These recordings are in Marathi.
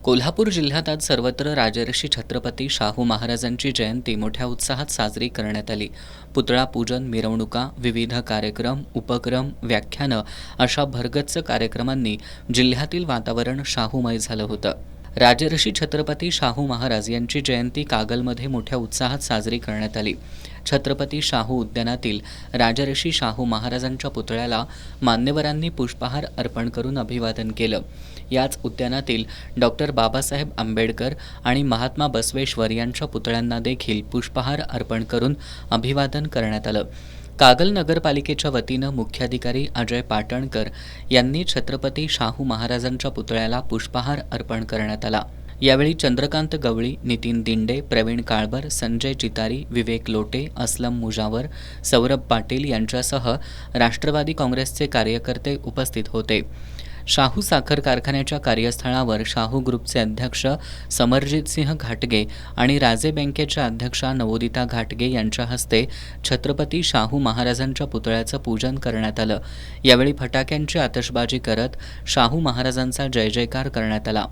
कोल्हापूर जिल्ह्यात आज सर्वत्र राजर्षी छत्रपती शाहू महाराजांची जयंती मोठ्या उत्साहात साजरी करण्यात आली. पुतळा पूजन, मिरवणुका, विविध कार्यक्रम, उपक्रम, व्याख्यानं अशा भरगच्च कार्यक्रमांनी जिल्ह्यातील वातावरण शाहूमय झालं होतं. राजर्षी छत्रपती शाहू महाराज यांची जयंती कागलमध्ये मोठ्या उत्साहात साजरी करण्यात आली. छत्रपती शाहू उद्यानातील राजर्षी शाहू महाराजांच्या पुतळ्याला मान्यवरांनी पुष्पहार अर्पण करून अभिवादन केलं. याच उद्यानातील डॉक्टर बाबासाहेब आंबेडकर आणि महात्मा बसवेश्वर यांच्या पुतळ्यांना देखील पुष्पहार अर्पण करून अभिवादन करण्यात आलं. कागल नगरपालिकेच्या वतीनं मुख्याधिकारी अजय पाटणकर यांनी छत्रपती शाहू महाराजांच्या पुतळ्याला पुष्पहार अर्पण करण्यात आला. यावेळी चंद्रकांत गवळी, नितीन दिंडे, प्रवीण काळबर, संजय चितारी, विवेक लोटे, अस्लम मुजावर, सौरभ पाटील यांच्यासह राष्ट्रवादी काँग्रेसचे कार्यकर्ते उपस्थित होते. शाहू साखर कारखान्याच्या कार्यस्थळावर शाहू ग्रुपचे अध्यक्ष समरजित सिंह घाटगे आणि राजे बँकेच्या अध्यक्षा नवोदिता घाटगे यांच्या हस्ते छत्रपती शाहू महाराजांच्या पुतळ्याचं पूजन करण्यात आलं. यावेळी फटाक्यांची आतषबाजी करत शाहू महाराजांचा जय जयकार करण्यात आला.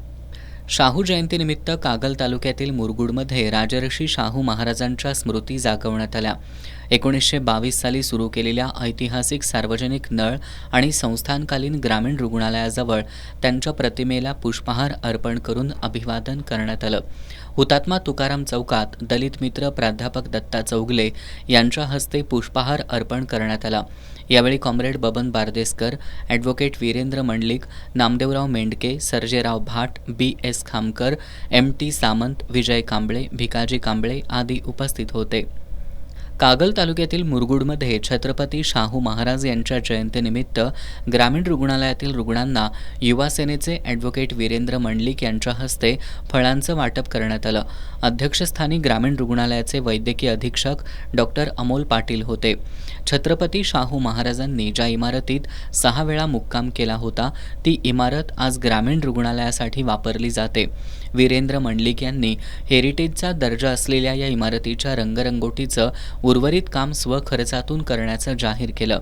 शाहू जयंतीनिमित्त कागल तालुक्यातील मुरगुडमध्ये राजर्षी शाहू महाराजांच्या स्मृती जागवण्यात आल्या. 1922 साली सुरू केलेल्या ऐतिहासिक सार्वजनिक नळ आणि संस्थानकालीन ग्रामीण रुग्णालयाजवळ त्यांच्या प्रतिमेला पुष्पहार अर्पण करून अभिवादन करण्यात आलं. हुतात्मा तुकाराम चौकात दलित मित्र प्राध्यापक दत्ता चौगले यांच्या हस्ते पुष्पहार अर्पण करण्यात आला. यावेळी कॉम्रेड बबन बारदेसकर, ॲडव्होकेट वीरेंद्र मंडलिक, नामदेवराव मेंढके, सर्जेराव भाट, BS खामकर, MT सामंत, विजय कांबळे, भिकाजी कांबळे आदी उपस्थित होते. कागल तालुक्यातील मुरगुडमध्ये छत्रपती शाहू महाराज यांच्या जयंतीनिमित्त ग्रामीण रुग्णालयातील रुग्णांना युवा सेनेचे ॲडव्होकेट वीरेंद्र मंडलिक यांच्या हस्ते फळांचं वाटप करण्यात आलं. अध्यक्षस्थानी ग्रामीण रुग्णालयाचे वैद्यकीय अधीक्षक डॉक्टर अमोल पाटील होते. छत्रपती शाहू महाराजांनी ज्या इमारतीत 6 वेळा मुक्काम केला होता ती इमारत आज ग्रामीण रुग्णालयासाठी वापरली जाते. वीरेंद्र मंडलिक यांनी हेरिटेजचा दर्जा असलेल्या या इमारतीच्या रंगरंगोटीचं उर्वरित काम स्वखर्चातून करण्याचं जाहीर केलं.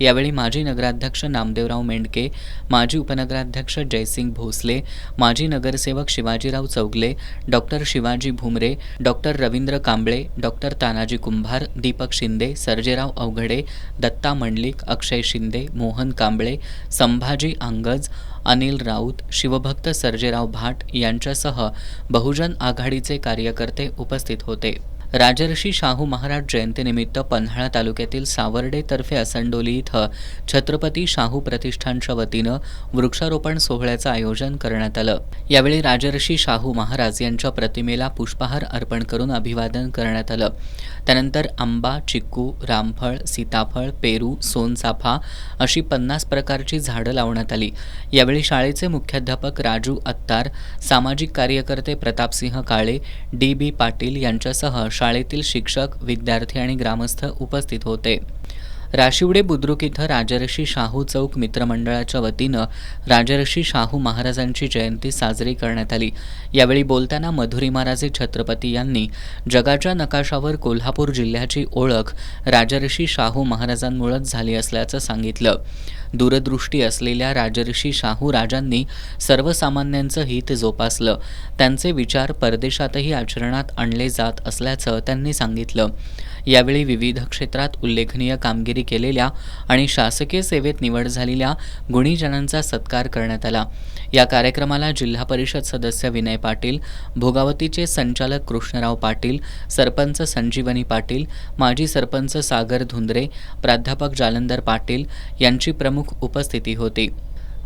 यावेळी माजी नगराध्यक्ष नामदेवराव मेंढके, माजी उपनगराध्यक्ष जयसिंग भोसले, माजी नगरसेवक Shivajirao Chougale, doctor Shivaji Bhumre, doctor Ravindra Kamble, doctor Tanaji Kumbhar, Deepak Shinde, Sarjerao Avaghade, Datta Mandlik, Akshay Shinde, Mohan Kamble, Sambhaji Angaj, Anil Raut, शिवभक्त सर्जेराव भाट यांच्यासह बहुजन आघाडीचे कार्यकर्ते उपस्थित होते. राजर्षी शाहू महाराज जयंतीनिमित्त पन्हाळा तालुक्यातील सावर्डेतर्फे असंडोली इथं छत्रपती शाहू प्रतिष्ठानच्या वतीनं वृक्षारोपण सोहळ्याचं आयोजन करण्यात आलं. यावेळी राजर्षी शाहू महाराज यांच्या प्रतिमेला पुष्पहार अर्पण करून अभिवादन करण्यात आलं. त्यानंतर आंबा, चिक्कू, रामफळ, सीताफळ, पेरू, सोनचाफा अशी 50 प्रकारची झाडं लावण्यात आली. यावेळी शाळेचे मुख्याध्यापक राजू अत्तार, सामाजिक कार्यकर्ते प्रतापसिंह काळे, DB पाटील यांच्यासह शाळेतील शिक्षक, विद्यार्थी आणि ग्रामस्थ उपस्थित होते. राशिवडे बुद्रुक इथं राजर्षी शाहू चौक मित्रमंडळाच्या वतीनं राजर्षी शाहू महाराजांची जयंती साजरी करण्यात आली. यावेळी बोलताना मधुरिमाराजे छत्रपती यांनी जगाच्या नकाशावर कोल्हापूर जिल्ह्याची ओळख राजर्षी शाहू महाराजांमुळेच झाली असल्याचं सांगितलं. दूरदृष्टी असलेल्या राजर्षी शाहू राजांनी सर्वसामान्यांचं हित जोपासलं. त्यांचे विचार परदेशातही आचरणात आणले जात असल्याचं त्यांनी सांगितलं. यावेळी विविध क्षेत्रात उल्लेखनीय कामगिरी केलेल्या आणि शासकीय सेवेत निवड झालेल्या गुणीजनांचा सत्कार करण्यात आला. या कार्यक्रमाला जिल्हा परिषद सदस्य विनय पाटील, भोगावतीचे संचालक कृष्णराव पाटील, सरपंच संजीवनी पाटील, माजी सरपंच सागर धुंद्रे, प्राध्यापक जालंधर पाटील यांची प्रमुख उपस्थिती होती.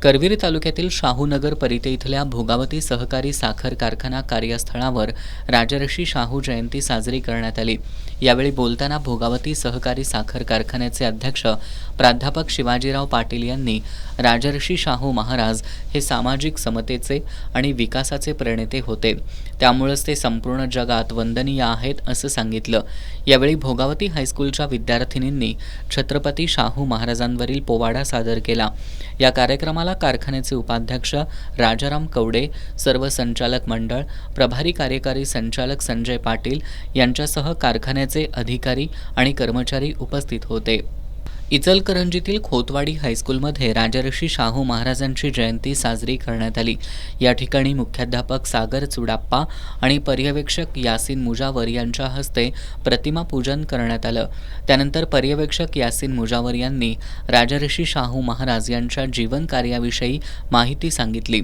करवीर तालुक्यातील शाहूनगर परिते इथल्या भोगावती सहकारी साखर कारखाना कार्यस्थळावर राजर्षी शाहू जयंती साजरी करण्यात आली. यावेळी बोलताना भोगावती सहकारी साखर कारखान्याचे अध्यक्ष प्राध्यापक शिवाजीराव पाटील यांनी राजर्षी शाहू महाराज हे सामाजिक समतेचे आणि विकासाचे प्रणेते होते, त्यामुळेच ते संपूर्ण जगात वंदनीय आहेत असं सांगितलं. यावेळी भोगावती हायस्कूलच्या विद्यार्थिनींनी छत्रपती शाहू महाराजांवरील पोवाडा सादर केला. या कार्यक्रमाला कारखान्याचे उपाध्यक्ष राजाराम कवडे, सर्व संचालक मंडळ, प्रभारी कार्यकारी संचालक संजय पाटील यांच्यासह कारखान्याचे अधिकारी आणि कर्मचारी उपस्थित होते. इचलकरंजीतील खोतवाडी हायस्कूलमध्ये राजर्षी शाहू महाराजांची जयंती साजरी करण्यात आली. या ठिकाणी मुख्याध्यापक सागर चुडाप्पा आणि पर्यवेक्षक यासीन मुजावर यांच्या हस्ते प्रतिमा पूजन करण्यात आलं. त्यानंतर पर्यवेक्षक यासीन मुजावर यांनी राजर्षी शाहू महाराज यांच्या जीवन कार्याविषयी माहिती सांगितली.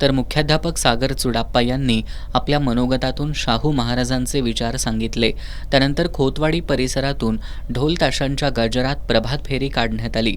तर मुख्याध्यापक सागर चुडाप्पा यांनी आपल्या मनोगतातून शाहू महाराजांचे विचार सांगितले. त्यानंतर खोतवाडी परिसरातून ढोल ताशांच्या गजरात प्रभात फेरी काढण्यात आली.